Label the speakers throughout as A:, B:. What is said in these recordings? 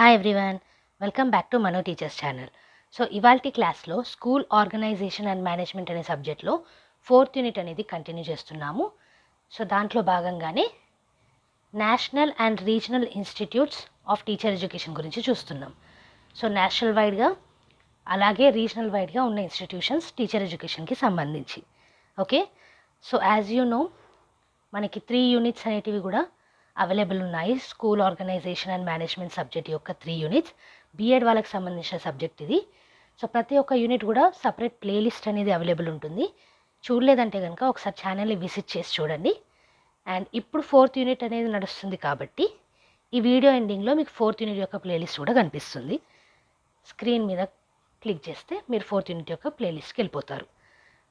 A: Hi everyone, welcome back to Mano teachers channel. So ఇవాల్టి క్లాస్లో school organisation and management అనే సబ్జెక్ట్లో 4th unit అనేది కంటిన్యూ చేస్తున్నాము. సో దాంట్లో భాగంగానే national and regional institutes of teacher education గురించి చూస్తున్నాం. సో నేషనల్ వైడ్గా అలాగే రీజనల్ వైడ్గా ఉన్న ఇన్స్టిట్యూషన్స్ టీచర్ ఎడ్యుకేషన్కి సంబంధించి. Okay, so as you know మనకి 3 యూనిట్స్ అనేటివి కూడా అవైలబుల్ ఉన్నాయి. School organisation and management subject యొక్క 3 యూనిట్స్ బీఎడ్ వాళ్ళకి సంబంధించిన సబ్జెక్ట్ ఇది. సో ప్రతి ఒక్క యూనిట్ కూడా సపరేట్ ప్లేలిస్ట్ అనేది అవైలబుల్ ఉంటుంది. చూడలేదంటే కనుక ఒకసారి ఛానల్ని విజిట్ చేసి చూడండి. అండ్ ఇప్పుడు 4th యూనిట్ అనేది నడుస్తుంది కాబట్టి ఈ వీడియో ఎండింగ్లో మీకు 4th యూనిట్ యొక్క ప్లేలిస్ట్ కూడా కనిపిస్తుంది. స్క్రీన్ మీద క్లిక్ చేస్తే మీరు 4th యూనిట్ యొక్క ప్లేలిస్ట్కి వెళ్ళిపోతారు.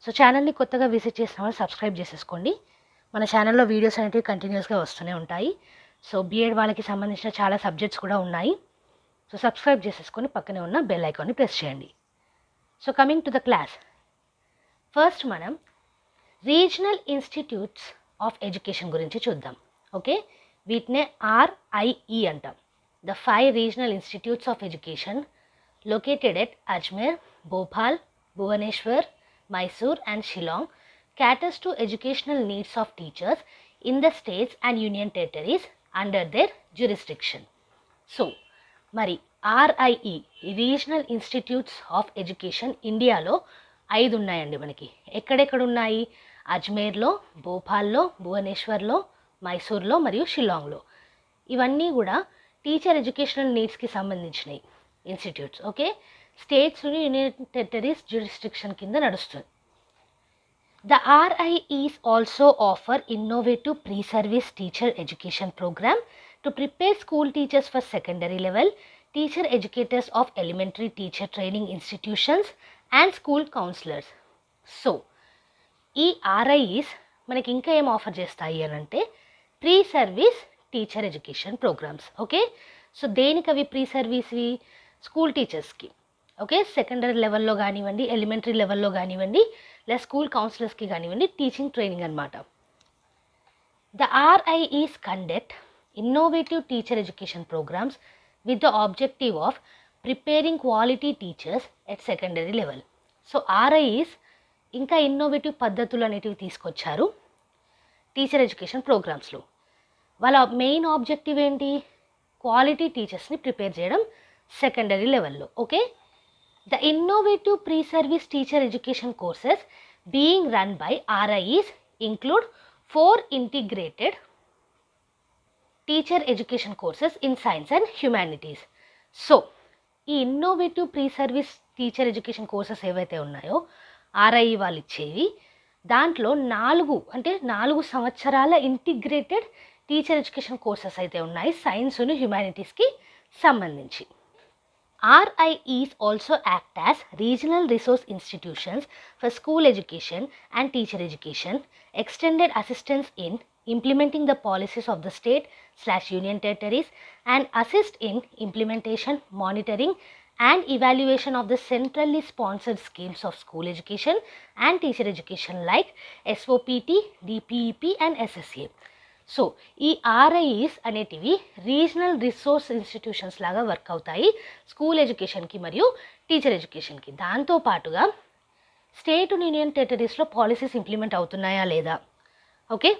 A: సో ఛానల్ని కొత్తగా విజిట్ చేసిన వాళ్ళు సబ్స్క్రైబ్ చేసేసుకోండి. మన ఛానల్లో వీడియోస్ అనేవి కంటిన్యూస్గా వస్తూనే ఉంటాయి. సో బీఎడ్ వాళ్ళకి సంబంధించిన చాలా సబ్జెక్ట్స్ కూడా ఉన్నాయి. సో సబ్స్క్రైబ్ చేసేసుకొని పక్కనే ఉన్న బెల్ ఐకాన్ని ప్రెస్ చేయండి. So coming to the class, first మనం రీజనల్ ఇన్స్టిట్యూట్స్ ఆఫ్ ఎడ్యుకేషన్ గురించి చూద్దాం. ఓకే, వీటినే RIE అంటాం. The 5 regional institutes of education located at Ajmer, Bhopal, Bhubaneswar, Mysore and Shillong caters to educational needs of teachers in the states and union territories under their jurisdiction. So, మరి RIE regional institutes of education ఇండియాలో 5 ఉన్నాయండి మనకి. ఎక్కడెక్కడ ఉన్నాయి? అజ్మేర్లో, భోపాల్లో, భువనేశ్వర్లో, మైసూర్లో మరియు షిల్లాంగ్లో. ఇవన్నీ కూడా teacher educational నీడ్స్కి సంబంధించినవి institutes. Okay, states union territories jurisdiction కింద నడుస్తుంది. The RIEs also offer innovative pre-service teacher education program to prepare school teachers for secondary level, teacher educators of elementary teacher training institutions and school counselors. So, ఈ RIEs మనకి ఇంకా ఏం offer చేస్తాయి అని అంటే pre service teacher education programmes. Okay, so దేనికి అవి pre సర్వీస్వి? స్కూల్ టీచర్స్కి. ఓకే, సెకండరీ లెవెల్లో కానివ్వండి, ఎలిమెంటరీ లెవెల్లో కానివ్వండి, లేదా స్కూల్ కౌన్సిలర్స్కి కానివ్వండి, టీచింగ్ ట్రైనింగ్ అనమాట. The RIEs conduct innovative teacher education programmes with the objective of preparing quality teachers at secondary level. So RIEs ఇంకా ఇన్నోవేటివ్ పద్ధతులు అనేటివి తీసుకొచ్చారు టీచర్ ఎడ్యుకేషన్ ప్రోగ్రామ్స్లో. వాళ్ళ మెయిన్ ఆబ్జెక్టివ్ ఏంటి? క్వాలిటీ టీచర్స్ని ప్రిపేర్ చేయడం సెకండరీ లెవెల్లో. Okay, the innovative pre service teacher education courses being run by RIEs include 4 integrated teacher education courses in science and humanities. So ఈ innovative pre service teacher education courses ఏవైతే ఉన్నాయో RIE వాళ్ళు ఇచ్చేవి, దాంట్లో 4 సంవత్సరాల integrated teacher education courses అయితే ఉన్నాయి సైన్స్ను హ్యుమానిటీస్కి సంబంధించి. RIEs also act as regional resource institutions for school education and teacher education, extended assistance in implementing the policies of the state/union territories, and assist in implementation, monitoring, and evaluation of the centrally sponsored schemes of school education and teacher education like SOPT, DPEP, and SSA. So ఈ RIEs అనేటివి regional resource institutions లాగా work అవుతాయి school ఎడ్యుకేషన్కి మరియు teacher ఎడ్యుకేషన్కి. దాంతోపాటుగా state union టెరిటరీస్లో policies implement అవుతున్నాయా లేదా, ఓకే,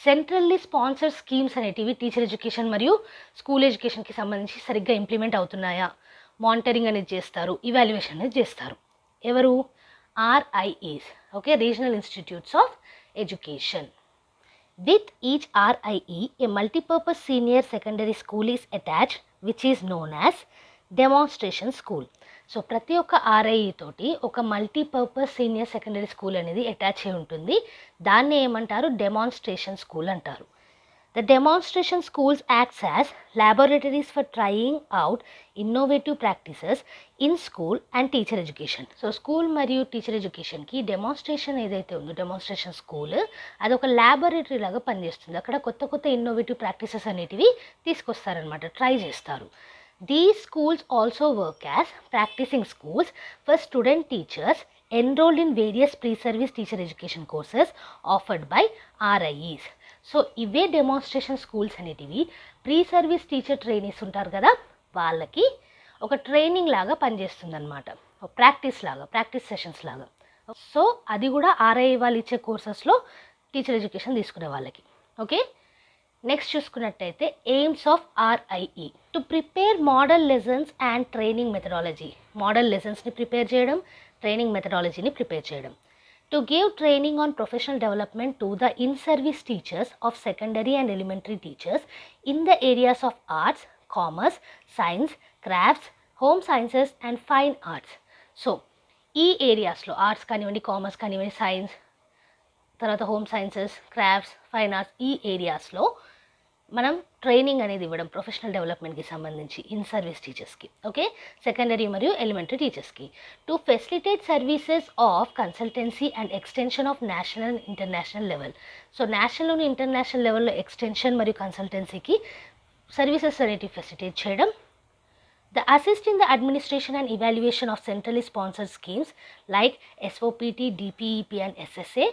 A: సెంట్రల్లీ స్పాన్సర్డ్ స్కీమ్స్ అనేటివి టీచర్ ఎడ్యుకేషన్ మరియు స్కూల్ ఎడ్యుకేషన్కి సంబంధించి సరిగ్గా ఇంప్లిమెంట్ అవుతున్నాయా, మానిటరింగ్ అనేది చేస్తారు, ఇవాల్యుయేషన్ అనేది చేస్తారు. ఎవరు? RIEs. Okay, regional institutes of education. With each RIE, a multipurpose senior secondary school is attached, which is known as demonstration school. So ప్రతి ఒక్క RIE తోటి ఒక మల్టీపర్పస్ సీనియర్ సెకండరీ స్కూల్ అనేది అటాచ్ అయి ఉంటుంది. దాన్ని ఏమంటారు? డెమాన్స్ట్రేషన్ స్కూల్ అంటారు. The demonstration schools acts as laboratories for trying out innovative practices in school and teacher education. So school మరియు టీచర్ ఎడ్యుకేషన్కి డెమాన్స్ట్రేషన్ ఏదైతే ఉందో డెమాన్స్ట్రేషన్ స్కూల్ అదొక ల్యాబొరేటరీ లాగా పనిచేస్తుంది. అక్కడ కొత్త కొత్త ఇన్నోవేటివ్ ప్రాక్టీసెస్ అనేటివి తీసుకొస్తారనమాట, ట్రై చేస్తారు. These schools also work as practicing schools for student teachers enrolled in various pre-service teacher education courses offered by RIEs. So ఇవే డెమాన్స్ట్రేషన్ స్కూల్స్ అనేటివి ప్రీ సర్వీస్ టీచర్ ట్రైనీస్ ఉంటారు కదా, వాళ్ళకి ఒక ట్రైనింగ్ లాగా పనిచేస్తుంది అనమాట, ప్రాక్టీస్ సెషన్స్ లాగా. సో అది కూడా ఆర్ఐ వాళ్ళు ఇచ్చే కోర్సెస్లో టీచర్ ఎడ్యుకేషన్ తీసుకునే వాళ్ళకి. ఓకే, నెక్స్ట్ చూసుకున్నట్టయితే aims of RIE to prepare model lessons and training methodology. Model లెసన్స్ని ప్రిపేర్ చేయడం, ట్రైనింగ్ మెథడాలజీని ప్రిపేర్ చేయడం. To give training on professional development to the in service teachers of secondary and elementary teachers in the areas of arts, commerce, science, crafts, home sciences and fine arts. So ఈ ఏరియాస్లో arts కానివ్వండి, commerce కానివ్వండి, science, తర్వాత home sciences, crafts, fine arts, ఈ ఏరియాస్లో మనం training అనేది ఇవ్వడం ప్రొఫెషనల్ డెవలప్మెంట్కి సంబంధించి ఇన్ సర్వీస్ టీచర్స్కి. ఓకే, సెకండరీ మరియు ఎలిమెంటరీ టీచర్స్కి. To facilitate services of consultancy and extension of national and international level. So national international లెవెల్లో ఎక్స్టెన్షన్ మరియు కన్సల్టెన్సీకి సర్వీసెస్ అనేటివి ఫెసిలిటేట్ చేయడం. The assist in the administration and evaluation of centrally sponsored schemes like SOPT, DPEP and SSA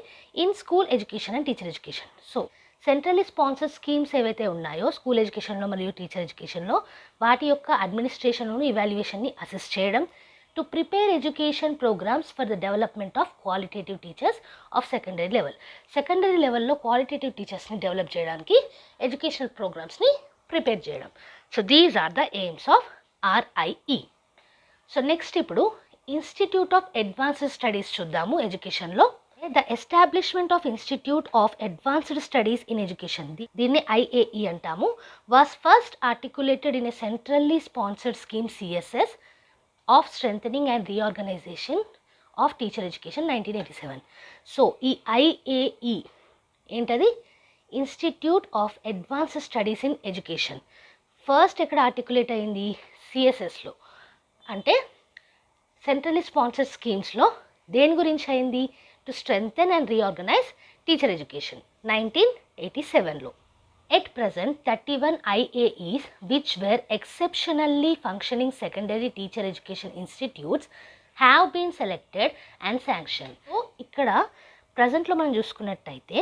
A: in school education and teacher education. So, centrally sponsored schemes ఏవైతే ఉన్నాయో school ఎడ్యుకేషన్లో మరియు teacher ఎడ్యుకేషన్లో వాటి యొక్క అడ్మినిస్ట్రేషన్ను, ఇవాల్యుయేషన్ని అసిస్ట్ చేయడం. To prepare education programmes for the development of qualitative teachers of secondary level. Secondary లెవెల్లో క్వాలిటేటివ్ టీచర్స్ని డెవలప్ చేయడానికి ఎడ్యుకేషనల్ ప్రోగ్రామ్స్ని ప్రిపేర్ చేయడం. So these are the aims of RIE. So next ఇప్పుడు ఇన్స్టిట్యూట్ ఆఫ్ అడ్వాన్స్డ్ స్టడీస్ చూద్దాము ఎడ్యుకేషన్లో. The establishment of institute of advanced studies in education, దీన్ని IAE అంటాము, was first articulated in a centrally sponsored scheme CSS of strengthening and reorganisation of teacher education 1987. So ఈ IAE ఏంటది? Institute of advanced studies in education. First ఎక్కడ articulate అయింది? CSSలో, అంటే centrally sponsored స్కీమ్స్లో. దేని గురించి అయింది? To strengthen and reorganise teacher education 1987లో. At present 31 IAEs which were exceptionally functioning secondary teacher education institutes have been selected and sanctioned. So ఇక్కడ ప్రజెంట్లో మనం చూసుకున్నట్టయితే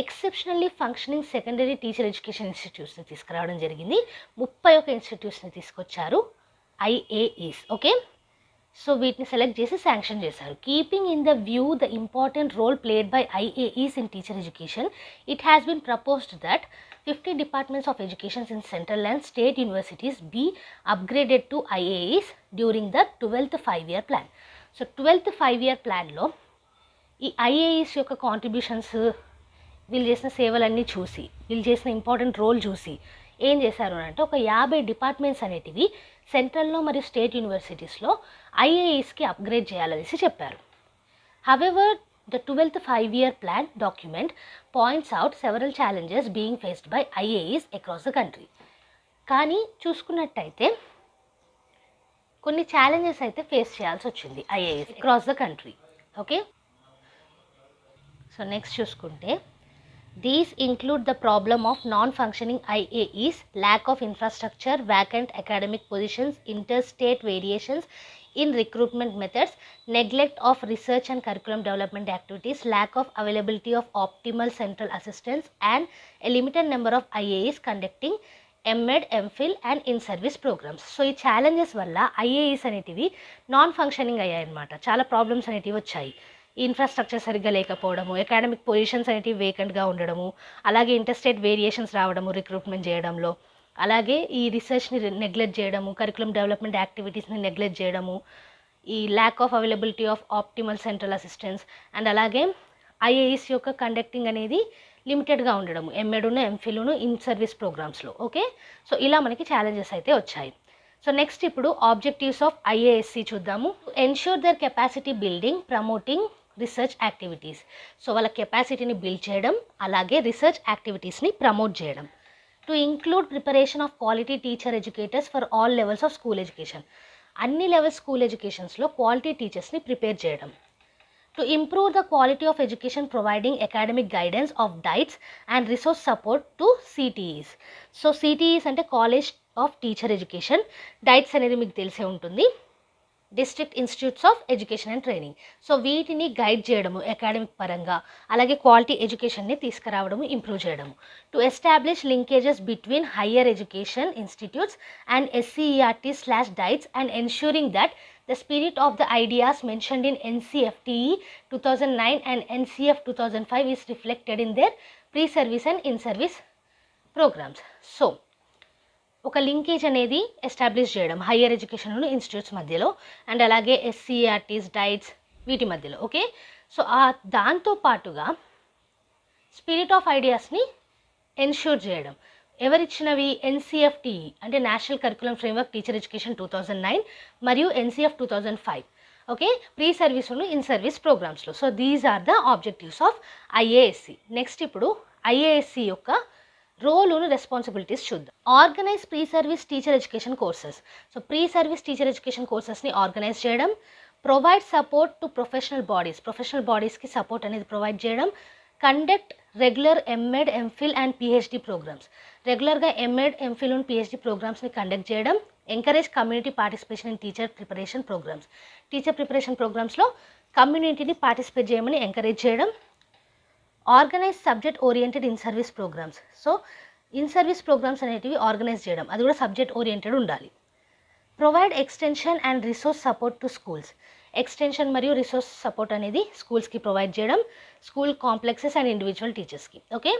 A: exceptionally functioning secondary teacher education ఇన్స్టిట్యూట్స్ని తీసుకురావడం జరిగింది. 31 ఇన్స్టిట్యూట్స్ని తీసుకొచ్చారు IAEs. ఓకే, సో వీటిని సెలెక్ట్ చేసి శాంక్షన్ చేశారు. Keeping in the view the important role played by IAEs in teacher education, it has been proposed that 50 departments of education in central and state universities be upgraded to IAEs during the 12th 5-year plan. So 12th 5-year ప్లాన్లో ఈ IAEs యొక్క contributions, వీళ్ళు చేసిన సేవలన్నీ చూసి, వీళ్ళు చేసిన important role చూసి ఏం చేశారు అంటే ఒక 50 డిపార్ట్మెంట్స్ అనేటివి సెంట్రల్లో మరియు స్టేట్ యూనివర్సిటీస్లో IAEస్కి అప్గ్రేడ్ చేయాలనేసి చెప్పారు. However the 12th 5-year plan document points out several challenges being faced by IAEs across the country. కానీ చూసుకున్నట్టయితే కొన్ని ఛాలెంజెస్ అయితే ఫేస్ చేయాల్సి వచ్చింది IAEs across the country. Okay, so next చూసుకుంటే these include the problem of non-functioning IAEs, lack of infrastructure, vacant academic positions, interstate variations in recruitment methods, neglect of research and curriculum development activities, lack of availability of optimal central assistance, and a limited number of IAEs conducting MEd, MPhil and in-service programs. So ఈ challenges వల్ల IAEs అనేటివి non functioning అయ్యాయి అన్నమాట. చాలా problems అనేటివి వచ్చాయి. Infrastructure సరిగ్గా లేకపోవడము, అకాడమిక్ పొజిషన్స్ అనేటివి వేకెంట్గా ఉండడము, అలాగే ఇంటర్స్టేట్ వేరియేషన్స్ రావడము రిక్రూట్మెంట్ చేయడంలో, అలాగే ఈ రీసెర్చ్ని నెగ్లెక్ట్ చేయడము, కరికులం డెవలప్మెంట్ యాక్టివిటీస్ని నెగ్లెక్ట్ చేయడము, ఈ lack of availability of optimal central assistance, and అలాగే IAEs యొక్క కండక్టింగ్ అనేది లిమిటెడ్గా ఉండడము, ఎంఎడ్ను ఎంఫిల్ను ఇన్ సర్వీస్ ప్రోగ్రామ్స్లో. ఓకే, సో ఇలా మనకి ఛాలెంజెస్ అయితే వచ్చాయి. సో నెక్స్ట్ ఇప్పుడు ఆబ్జెక్టివ్స్ ఆఫ్ IASC చూద్దాము. Ensure there capacity building, promoting research activities. So వాళ్ళ కెపాసిటీని బిల్డ్ చేయడం, అలాగే రీసెర్చ్ యాక్టివిటీస్ని ప్రమోట్ చేయడం. To include preparation of quality teacher educators for all levels of school education. అన్ని లెవెల్స్ స్కూల్ ఎడ్యుకేషన్స్లో క్వాలిటీ టీచర్స్ని prepare చేయడం. To improve the quality of education providing academic guidance of diets and resource support to CTEs. So CTEs అంటే college of teacher education, diets అనేది మీకు తెలిసే ఉంటుంది. District institutes of education and training. So వీటిని guide చేయడము academic పరంగా, అలాగే quality ఎడ్యుకేషన్ని తీసుకురావడము, improve చేయడము. To establish linkages between higher education institutes and SCERT/DIETS and ensuring that the spirit of the ideas mentioned in NCFTE 2009 and NCF 2005 is reflected in their pre-service and in-service programs. So, ఒక linkage అనేది establish చేయడం higher education institutes మధ్యలో and అలాగే SCERTs, DIETS వీటి మధ్యలో. Okay, so దాంతో పాటుగా spirit of ఐడియాస్ని ఎన్ష్యూర్ చేయడం. ఎవరిచ్చినవి? NCFTE అంటే national curriculum framework teacher education 2009 మరియు NCF 2005. Okay, pre service in service ప్రోగ్రామ్స్లో. So these are the objectives of IASC. Next ఇప్పుడు IASC యొక్క రోలును, రెస్పాన్సిబిలిటీస్ చూద్దాం. Organise pre service teacher education courses. So pre service teacher education కోర్సెస్ని organise చేయడం, provide support to professional బాడీస్కి support అనేది provide చేయడం, conduct regular MEd, MPhil and PhD programmes. రెగ్యులర్గా MEd, MPhil అండ్ PhD ప్రోగ్రామ్స్ని కండక్ట్ చేయడం, encourage community participation in teacher preparation programmes. Teacher preparation ప్రోగ్రామ్స్లో కమ్యూనిటీని పార్టిసిపేట్ చేయమని ఎంకరేజ్ చేయడం, organise subject oriented in service programmes. So in service programmes అనేటివి organise చేయడం, అది కూడా సబ్జెక్ట్ ఓరియంటెడ్ ఉండాలి. Provide extension and resource support to schools. Extension మరియు రిసోర్స్ సపోర్ట్ అనేది స్కూల్స్కి ప్రొవైడ్ చేయడం, స్కూల్ కాంప్లెక్సెస్ అండ్ ఇండివిజువల్ టీచర్స్కి. Okay,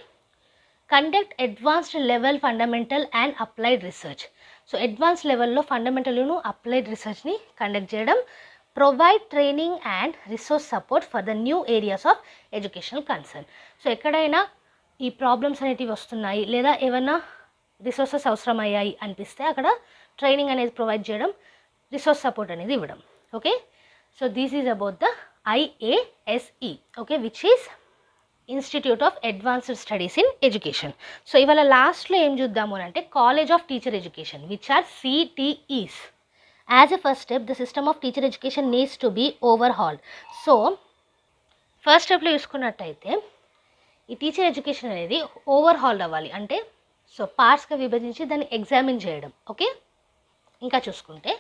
A: conduct advanced level fundamental and applied research. So advance లెవెల్లో ఫండమెంటల్ను అప్లైడ్ రీసెర్చ్ని కండక్ట్ చేయడం, provide training and resource support for the new areas of educational concern. So ఎక్కడైనా ఈ problems అనేటివి వస్తున్నాయి లేదా ఏమైనా రిసోర్సెస్ అవసరమయ్యాయి అనిపిస్తే అక్కడ ట్రైనింగ్ అనేది ప్రొవైడ్ చేయడం, రిసోర్స్ సపోర్ట్ అనేది ఇవ్వడం. Okay, so this is about the IASE. Okay, which is institute of advanced studies in education. So ఇవాళ లాస్ట్లో ఏం చూద్దాము అని అంటే college of teacher education, which are CTEs. As a first step the system of teacher education needs to be overhauled. So first స్టెప్లో చూసుకున్నట్టయితే ఈ teacher education అనేది ఓవర్హాల్డ్ అవ్వాలి. అంటే సో పార్ట్స్గా విభజించి దాన్ని ఎగ్జామిన్ చేయడం. ఓకే, ఇంకా చూసుకుంటే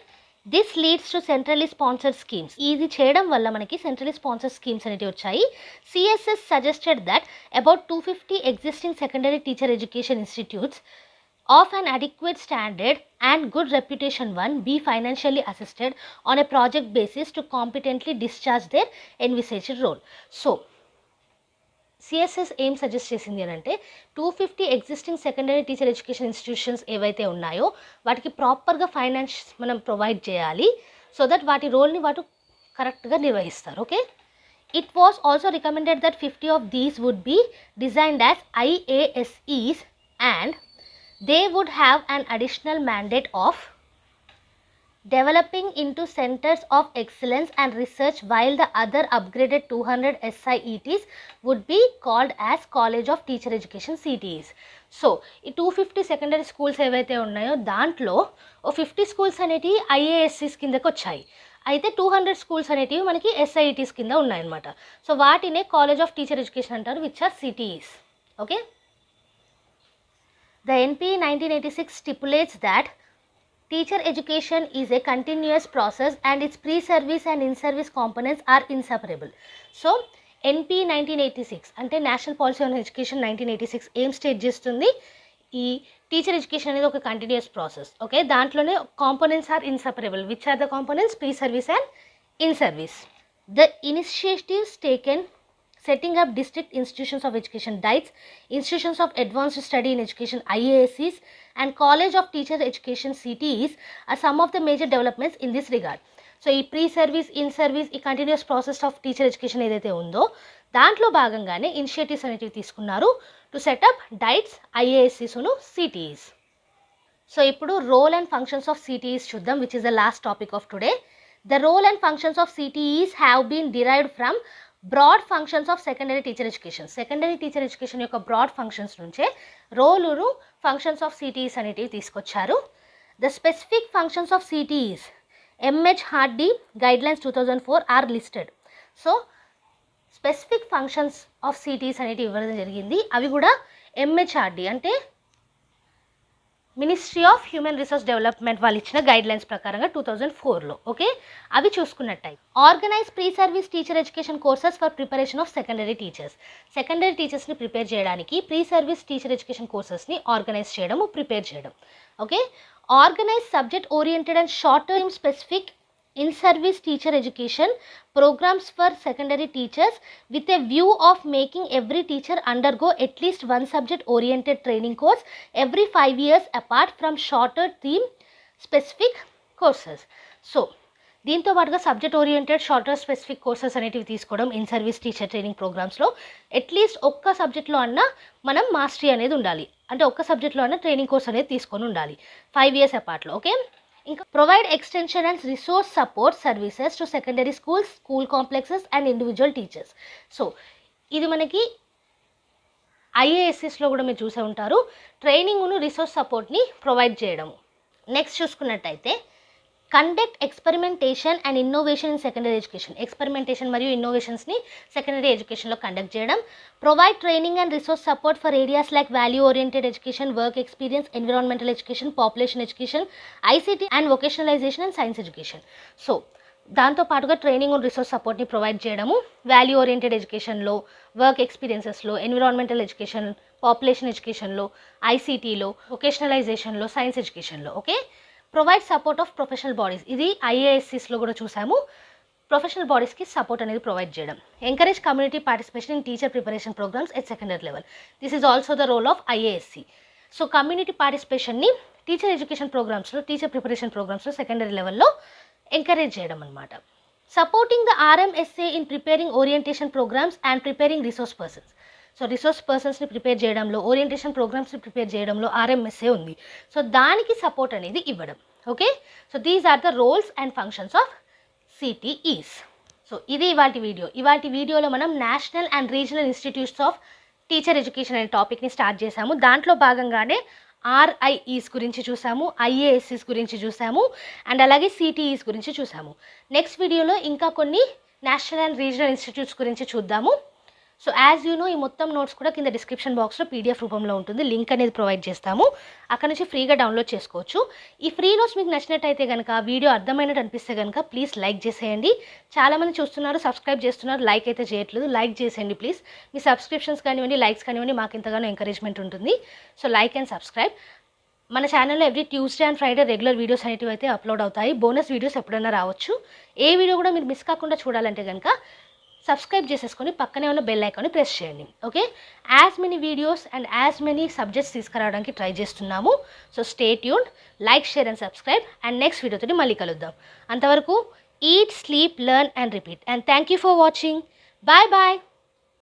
A: this leads to centrally sponsored schemes. ఇది చేయడం వల్ల మనకి సెంట్రలీ స్పాన్సర్డ్ స్కీమ్స్ అనేవి వచ్చాయి. CSS suggested that about 250 existing secondary teacher education institutes of an adequate standard and good reputation one be financially assisted on a project basis to competently discharge their envisaged role. So CSS ఏం suggest చేసింది అని అంటే 250 existing secondary teacher education institutions ఏవైతే ఉన్నాయో వాటికి ప్రాపర్గా finance మనం provide చేయాలి, సో దట్ వాటి రోల్ని వాటి కరెక్ట్గా నిర్వహిస్తారు. Okay, it was also recommended that 50 of these would be designed as IASEs and they would have an additional mandate of developing into centers of excellence and research, while the other upgraded 200 SIETs would be called as College of Teacher Education CTEs. So ఈ 250 secondary schools ఏవైతే ఉన్నాయో దాంట్లో ఓ 50 schools అనేటివి IASCs కిందకి వచ్చాయి, అయితే 200 schools అనేటివి మనకి SIETs కింద ఉన్నాయన్నమాట. సో వాటినే కాలేజ్ ఆఫ్ టీచర్ ఎడ్యుకేషన్ అంటారు, which are CTEs. Okay, the NP 1986 stipulates that teacher education is a continuous process and its pre-service and in-service components are inseparable. So NP 1986 అంటే national policy on education 1986 ఏం state చేస్తుంది? ఈ teacher education అనేది ఒక continuous process. Okay, దాంట్లోనే components are inseparable. Which are the components? Pre service and in service. The initiatives taken setting up district institutions of education DIETs, institutions of advanced study in education IASCs and college of teacher education CTEs are some of the major developments in this regard. So ఈ pre service, in service, ఈ continuous process of teacher education ఏదైతే ఉందో దాంట్లో భాగంగానే initiatives అనేవి తీసుకున్నారు to set up DIETs, IASCs, CTEs. So ఇప్పుడు role and functions of CTEs చూద్దాం, which is the last topic of today. The role and functions of CTEs have been derived from broad functions of secondary teacher education. Secondary teacher education యొక్క broad functions నుంచే రోలును functions of CTEs అనేటివి తీసుకొచ్చారు. The specific functions of CTEs MHRD guidelines 2004 are listed. So specific functions of CTEs అనేటివి ఇవ్వడం జరిగింది, అవి కూడా MHRD అంటే ministry of human resource development వాళ్ళు ఇచ్చిన గైడ్లైన్స్ ప్రకారంగా 2004లో. ఓకే, అవి చూసుకున్నట్టయితే organise pre service teacher education courses for preparation of secondary teachers. Secondary టీచర్స్ని ప్రిపేర్ చేయడానికి ప్రీ సర్వీస్ టీచర్ ఎడ్యుకేషన్ కోర్సెస్ని ఆర్గనైజ్ చేయడం, ప్రిపేర్ చేయడం. Okay, organise subject oriented and short term specific in service teacher education programs for secondary teachers with a view of making every teacher undergo at least one subject oriented training course every 5 years apart from shorter theme specific courses. So దీంతో పాటుగా subject oriented shorter specific courses అనేటివి తీసుకోవడం in service teacher training ప్రోగ్రామ్స్లో at least ఒక్క సబ్జెక్ట్లో అన్నా మనం mastery అనేది ఉండాలి, అంటే ఒక్క సబ్జెక్ట్లో అన్నా ట్రైనింగ్ కోర్స్ అనేది తీసుకొని ఉండాలి 5 years అపార్ట్లో. ఓకే, ఇంకా provide extension and resource support services to secondary schools, school complexes and individual teachers. So ఇది మనకి ఐఏఎస్ఎస్లో కూడా మీరు చూసే ఉంటారు, ట్రైనింగ్ను రిసోర్స్ సపోర్ట్ని ప్రొవైడ్ చేయడం. నెక్స్ట్ చూసుకున్నట్టయితే conduct experimentation and innovation in secondary education. Experimentation మరియు ఇన్నోవేషన్స్ని సెకండరీ ఎడ్యుకేషన్లో కండక్ట్ చేయడం. Provide training and resource support for areas like value oriented education, work experience, environmental education, population education, ICT and vocationalisation and science education. So దాంతో పాటుగా training and resource సపోర్ట్ని provide చేయడము value oriented ఎడ్యుకేషన్లో, work ఎక్స్పీరియన్సెస్లో, environmental education, population ఎడ్యుకేషన్లో, ఐసీటీలో, వొకేషనలైజేషన్లో, science ఎడ్యుకేషన్లో. Okay, provide support of professional bodies. ఇది ఐఏఎస్సీస్లో కూడా చూసాము, ప్రొఫెషనల్ బాడీస్కి సపోర్ట్ అనేది ప్రొవైడ్ చేయడం. Encourage community participation in teacher preparation programmes at secondary level. This is also the role of IASC. So community పార్టిసిపేషన్ని టీచర్ ఎడ్యుకేషన్ ప్రోగ్రామ్స్లో, టీచర్ ప్రిపరేషన్ ప్రోగ్రామ్స్లో సెకండరీ లెవెల్లో ఎంకరేజ్ చేయడం అనమాట. Supporting the RMSA in preparing orientation programmes and preparing resource persons. So resource పర్సన్స్ని prepare చేయడంలో, orientation ప్రోగ్రామ్స్ని prepare చేయడంలో ఆర్ఎంఎస్ఏ ఉంది. సో దానికి సపోర్ట్ అనేది ఇవ్వడం. Okay, so these are the roles and functions of CTEs. So ఇది ఇవాటి వీడియోలో మనం national and regional institutes of teacher education అనే టాపిక్ని స్టార్ట్ చేశాము. దాంట్లో భాగంగానే ఆర్ఐఈస్ గురించి చూసాము, ఐఏఎస్సీస్ గురించి చూసాము, అండ్ అలాగే సిటీఈస్ గురించి చూసాము. నెక్స్ట్ వీడియోలో ఇంకా కొన్ని నేషనల్ అండ్ రీజనల్ ఇన్స్టిట్యూట్స్ గురించి చూద్దాము. సో యాజ్ యూ నో, ఈ మొత్తం నోట్స్ కూడా కింద డిస్క్రిప్షన్ బాక్స్లో పీడిఎఫ్ రూపంలో ఉంటుంది, లింక్ అనేది ప్రొవైడ్ చేస్తాము, అక్కడ నుంచి ఫ్రీగా డౌన్లోడ్ చేసుకోవచ్చు. ఈ ఫ్రీ నోట్స్ మీకు నచ్చినట్టయితే కనుక, వీడియో అర్థమైనట్టు అనిపిస్తే కనుక ప్లీజ్ లైక్ చేసేయండి. చాలామంది చూస్తున్నారు, సబ్స్క్రైబ్ చేస్తున్నారు, లైక్ అయితే చేయట్లేదు. లైక్ చేసేయండి ప్లీజ్. మీ సబ్స్క్రిప్షన్స్ కానివ్వండి, లైక్స్ కానివ్వండి, మాకు ఇంతగానో ఎంకరేజ్మెంట్ ఉంటుంది. So like and subscribe. మన ఛానల్లో every Tuesday and Friday regular videos అనేటివి అయితే అప్లోడ్ అవుతాయి. బోనస్ వీడియోస్ ఎప్పుడైనా రావచ్చు. ఏ వీడియో కూడా మీరు మిస్ కాకుండా చూడాలంటే కనుక సబ్స్క్రైబ్ చేసేసుకొని పక్కనే ఉన్న బెల్ ఐకాన్ని ప్రెస్ చేయండి. Okay, as many videos and as many subjects తీసుకురావడానికి ట్రై చేస్తున్నాము. So stay tuned, like, share and subscribe. And next వీడియోతో మళ్ళీ కలుద్దాం. అంతవరకు eat, sleep, learn and repeat. And thank you for watching. Bye bye.